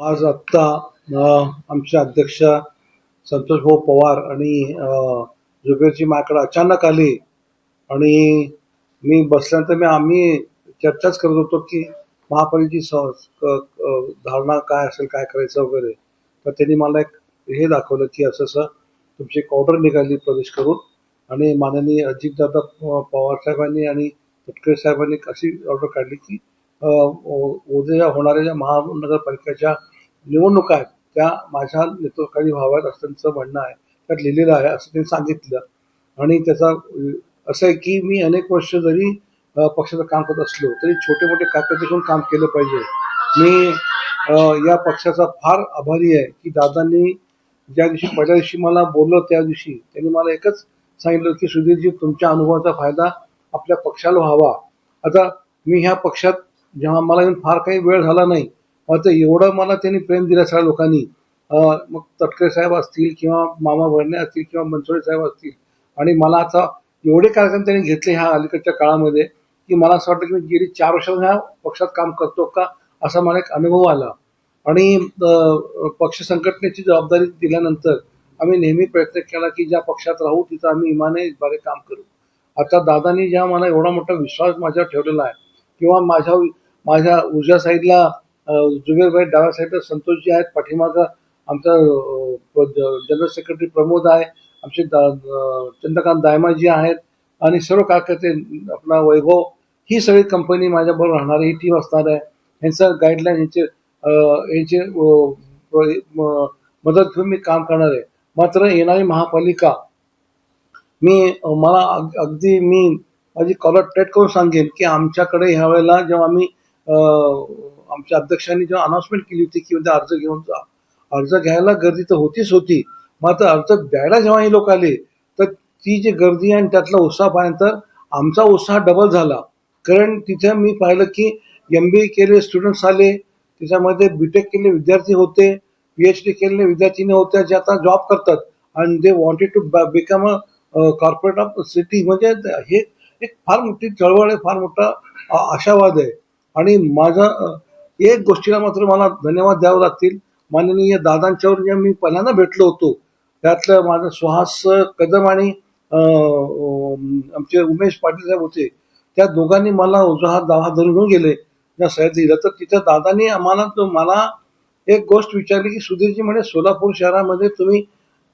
आज आत्ता आमचे अध्यक्ष संतोष भाऊ पवार आणि जुबेरजी माझ्याकडे अचानक आले आणि मी बसल्यानंतर आम्ही चर्चाच करत होतो की महापालिकेची धारणा काय असेल, काय करायचं वगैरे. तर त्यांनी मला एक हे दाखवलं की असं असं तुमची एक ऑर्डर निघाली प्रदेश करून आणि माननीय अजितदादा पवार साहेबांनी आणि तटकरे साहेबांनी अशी ऑर्डर काढली की उद्या होणाऱ्या ज्या महानगरपालिकेच्या निवडणुका आहेत त्या माझ्या नेतृत्वाखाली व्हाव्यात असं त्यांचं म्हणणं आहे, त्यात लिहिलेलं आहे असं त्यांनी सांगितलं. आणि त्याचा असं आहे की मी अनेक वर्ष जरी पक्षाचं काम करत असलो तरी छोटे मोठे काका देखील काम केलं पाहिजे. मी या पक्षाचा फार आभारी आहे की दादांनी ज्या दिवशी पहिल्या दिवशी मला बोललं त्या दिवशी त्यांनी मला एकच सांगितलं की सुधीरजी तुमच्या अनुभवाचा फायदा आपल्या पक्षाला व्हावा. आता मी ह्या पक्षात जेव्हा मला येऊन फार काही वेळ झाला नाही, मात्र एवढं मला त्यांनी प्रेम दिलं सगळ्या लोकांनी. मग तटकरे साहेब असतील किंवा मामा भरणे असतील किंवा मनसोडे साहेब असतील, आणि मला आता एवढे कार्यक्रम त्यांनी घेतले ह्या अलीकडच्या काळामध्ये की मला असं वाटतं की मी गेली 4 वर्ष ह्या पक्षात काम करतो का असा मला एक अनुभव आला. आणि पक्ष संघटनेची जबाबदारी दिल्यानंतर आम्ही नेहमी प्रयत्न केला की ज्या पक्षात राहू तिथं आम्ही इमानदारीने काम करू. आता दादांनी ज्या मला एवढा मोठा विश्वास माझ्यावर ठेवलेला आहे किंवा माझ्या उजव्या साईडला जुबेरभाई, डाव्या साईडला संतोषजी आहेत, पाठीमागं आमचा जनरल सेक्रेटरी प्रमोद आहे, आमचे चंद्रकांत दायमाजी आहेत आणि सर्व कार्यकर्ते, आपला वैभव, ही सगळी कंपनी माझ्याबरोबर राहणार आहे, ही टीम असणार आहे. यांचं गाईडलाईन यांचे मदत घेऊन मी काम करणार आहे. मात्र येणारी महापालिका मला अगदी मी माझी कॉलर टेट करून सांगेन की आमच्याकडे ह्या वेळेला जेव्हा आम्ही आमच्या अध्यक्षांनी जेव्हा अनाउन्समेंट केली होती की उद्या अर्ज घेऊन जा, अर्ज घ्यायला गर्दी तर होतीच होती, मात्र अर्ज द्यायला जेव्हा हे लोक आले तर ती जी गर्दी आणि त्यातला उत्साह पाहिल्यानंतर आमचा उत्साह डबल झाला. कारण तिथे मी पाहिलं की MBA केलेले स्टुडंट्स आले, त्याच्यामध्ये BTech केलेले विद्यार्थी होते, PhD केलेले विद्यार्थिनी होत्या जे आता जॉब करतात आणि they wanted to become a corporate of city. म्हणजे हे एक फार मोठी चळवळ आहे, फार मोठा आशावाद आहे. आणि माझा एक गोष्टीला मात्र मला धन्यवाद द्यावे लागतील. माननीय दादांच्यावर जे मी पहिल्यांदा भेटलो होतो त्यातलं माझं सुहास कदम आणि आमचे उमेश पाटील साहेब होते, त्या दोघांनी मला उजवा हात डावा हात धरून घेऊन गेले त्या सह्या दिलं. तर तिथं दादांनी मला एक गोष्ट विचारली की सुधीरजी म्हणे सोलापूर शहरामध्ये तुम्ही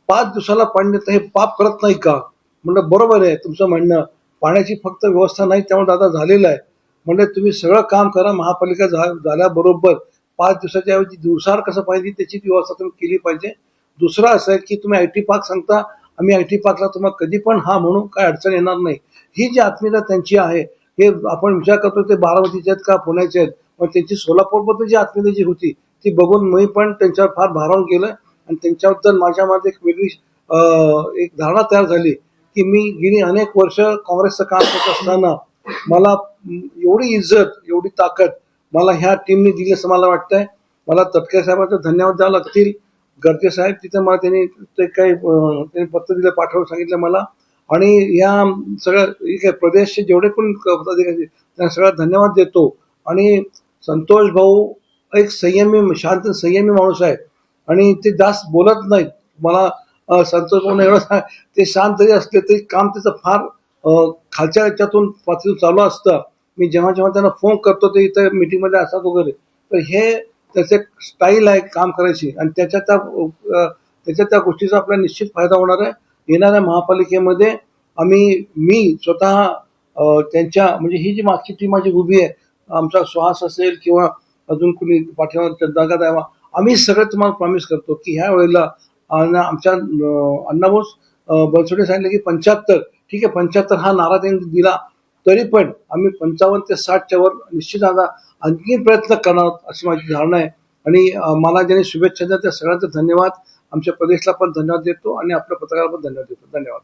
5 दिवसाला पाणी देता, हे पाप करत नाही का? म्हणलं बरोबर आहे तुमचं म्हणणं, पाण्याची फक्त व्यवस्था नाही त्यामुळे दादा झालेलं आहे. म्हणजे तुम्ही सगळं काम करा, महापालिका झाल्याबरोबर 5 दिवसाच्या ऐवजी दिवसावर कसं पाहिजे त्याची व्यवस्था तुम्ही केली पाहिजे. दुसरं असं आहे की तुम्ही IT पार्क सांगता, आम्ही IT पार्कला तुम्हाला कधी पण हा म्हणून काय अडचण येणार नाही. ही जी आत्मीयता त्यांची आहे, हे आपण विचार करतो ते बारामतीचे आहेत का पुण्याचे आहेत, पण त्यांची सोलापूरबद्दल जी आत्मीयता जी होती ती बघून मी पण त्यांच्यावर फार भारावून गेलं आणि त्यांच्याबद्दल माझ्यामध्ये एक वेगळी एक धारणा तयार झाली की मी गेली अनेक वर्ष काँग्रेसचं काम करत असताना मला एवढी इज्जत, एवढी ताकद मला ह्या टीमने दिली असं मला वाटतंय. मला तटकरे साहेबांचा धन्यवाद द्यावं लागतील. गर्जे साहेब तिथे मला त्यांनी पत्र दिलं, पाठवून सांगितलं मला. आणि या सगळ्या प्रदेशचे जेवढे पण पदाधिकारी त्यांना सगळा धन्यवाद देतो. आणि संतोष भाऊ एक शांत संयमी माणूस आहे आणि ते जास्त बोलत नाहीत. मला संतोष भाऊने एवढं ते शांत जरी असले तरी काम त्याचं फार खालच्या याच्यातून पातळीतून चालू असतं. मी जेव्हा जेव्हा त्यांना फोन करतो ते इथं मीटिंगमध्ये असतात वगैरे, तर हे त्याचे स्टाईल आहे काम करायची आणि त्याच्या त्या गोष्टीचा आपल्याला निश्चित फायदा होणार आहे. येणाऱ्या महापालिकेमध्ये मी स्वतः त्यांच्या म्हणजे ही जी मागची टीम माझी उभी आहे, आमचा सुहास असेल किंवा अजून कुणी पाठीमागे चंद्रकांत आहे, आम्ही सगळं तुम्हाला प्रॉमिस करतो की ह्या वेळेला आमच्या अण्णाभाऊ बनसोडे सांगितलं की 75, ठीक आहे 75 हा नारा त्यांनी दिला, तरी पण आम्ही 55 ते 60च्या वर निश्चित आता आणखी प्रयत्न करणार अशी माझी धारणा आहे. आणि मला ज्यांनी शुभेच्छा दिल्या त्या सगळ्यांचा धन्यवाद, आमच्या प्रदेशला पण धन्यवाद देतो आणि आपल्या पत्रकाराला पण धन्यवाद देतो. धन्यवाद.